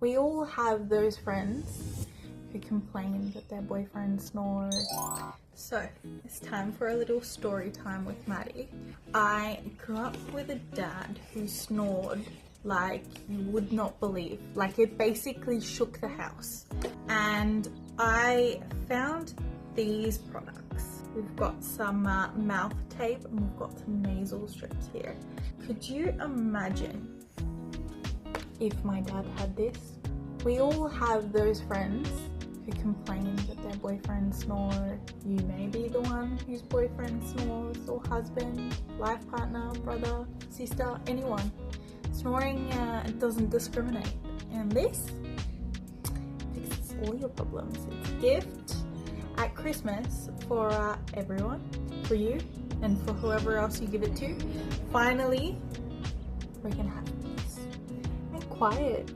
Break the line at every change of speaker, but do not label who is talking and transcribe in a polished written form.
We all have those friends who complain that their boyfriend snores. So it's time for a little story time with Maddie. I grew up with a dad who snored like you would not believe. Like it basically shook the house. And I found these products. We've got some mouth tape and we've got some nasal strips here. Could you imagine if my dad had this? We all have those friends who complain that their boyfriend snores. You may be the one whose boyfriend snores, or husband, life partner, brother, sister, anyone. Snoring doesn't discriminate, and this fixes all your problems. It's a gift at Christmas for everyone, for you, and for whoever else you give it to. Finally, we're gonna have peace and quiet.